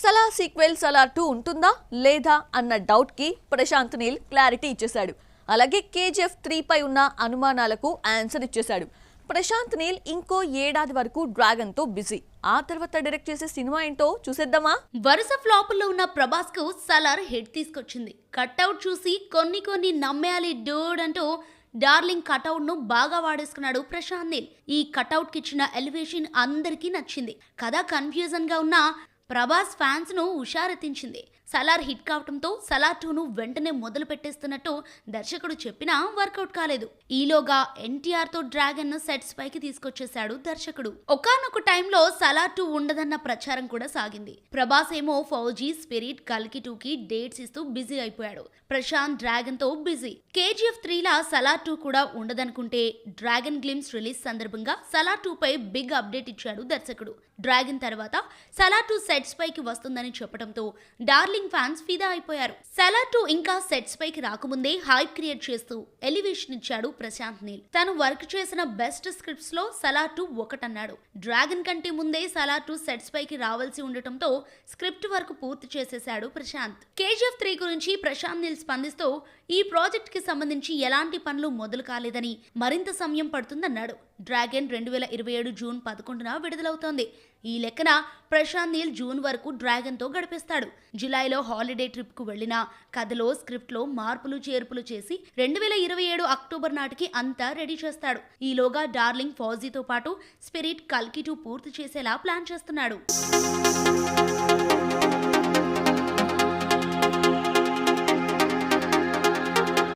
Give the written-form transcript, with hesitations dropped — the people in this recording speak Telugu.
సలార్ సీక్వెల్ సలార్ 2 ఉంటుందా లేదా అన్న డౌట్ కి ప్రశాంత్ నీల్ క్లారిటీ ఇచ్చేశాడు. అలాగే కేజీఎఫ్ 3 పై ఉన్న అనుమానాలకు ఆన్సర్ ఇచ్చేశాడు. ప్రశాంత్ నీల్ ఇంకో ఏడాది వరకు డ్రాగన్ తో బిజీ. ఆ తర్వాత డైరెక్ట్ చేసే సినిమా ఏంటో చూసేద్దామా? వరుస ఫ్లాపుల్లో ఉన్న ప్రభాస్ కు సలార్ హిట్ తీసుకొచ్చింది. కట్అవుట్ చూసి కొన్ని నమ్మేయాలి డూడ్ అంటూ డార్లింగ్ కటౌట్ ను బాగా వాడేసుకున్నాడు ప్రశాంత్ నీల్. ఈ కటౌట్ కి ఇచ్చిన ఎలివేషన్ అందరికీ నచ్చింది. కథ కన్ఫ్యూజన్ గా ఉన్న ప్రభాస్ ఫ్యాన్స్ ను హుషారెత్తించింది. సలార్ హిట్ కావడంతో సలార్ 2 ను వెంటనే మొదలు పెట్టేస్తున్నట్టు దర్శకుడు చెప్పినా వర్కౌట్ కాలేదు. ఈలోగా ఎన్టీఆర్ తో డ్రాగన్ ను సెట్స్ పైకి తీసుకొచ్చేశాడు దర్శకుడు. ఒకానొక టైంలో సలార్ 2 ఉండదన్న ప్రచారం కూడా సాగింది. ప్రభాస్ ఏమో ఫౌజీ, స్పిరిట్, కల్కి 2 కి డేట్స్ ఇస్తూ బిజీ అయిపోయాడు. ప్రశాంత్ డ్రాగన్ తో బిజీ. కేజీఎఫ్ 3 లా సలార్ 2 కూడా ఉండదనుకుంటే డ్రాగన్ గ్లిమ్స్ రిలీజ్ సందర్భంగా సలార్ 2 పై బిగ్ అప్డేట్ ఇచ్చాడు దర్శకుడు. డ్రాగన్ తర్వాత సలార్ 2 సెట్స్ పైకి వస్తుందని చెప్పడంతో డార్లింగ్ ఫ్యాన్స్ ఫిదా అయిపోయారు. సలార్ 2 ఇంకా సెట్స్ పైకి రాకముందే హైప్ క్రియేట్ చేస్తూ ఎలివేషన్ ఇచ్చాడు ప్రశాంత్ నీల్. తను వర్క్ చేసిన బెస్ట్ స్క్రిప్ట్స్ లో సలార్ 2 ఒకటన్నాడు. డ్రాగన్ కంటే ముందే సలార్ 2 సెట్స్ పైకి రావాల్సి ఉండటంతో స్క్రిప్ట్ వర్క్ పూర్తి చేసేశాడు ప్రశాంత్. కేజీఎఫ్ 3 గురించి ప్రశాంత్ నీల్ స్పందిస్తూ ఈ ప్రాజెక్ట్ కి సంబంధించి ఎలాంటి పనులు మొదలు కాలేదని, మరింత సమయం పడుతుందన్నాడు. Dragon 2027 June 11న విడుదలవుతోంది. ఈ లెక్కన ప్రశాంత్ నీల్ జూన్ వరకు డ్రాగన్ తో గడిపేస్తాడు. జులైలో హాలిడే ట్రిప్ కు వెళ్లిన కథలో స్క్రిప్ట్ లో మార్పులు చేర్పులు చేసి 2027 అక్టోబర్ నాటికి అంతా రెడీ చేస్తాడు. ఈలోగా డార్లింగ్ ఫౌజీతో పాటు స్పిరిట్, కల్కి 2 పూర్తి చేసేలా ప్లాన్ చేస్తున్నాడు.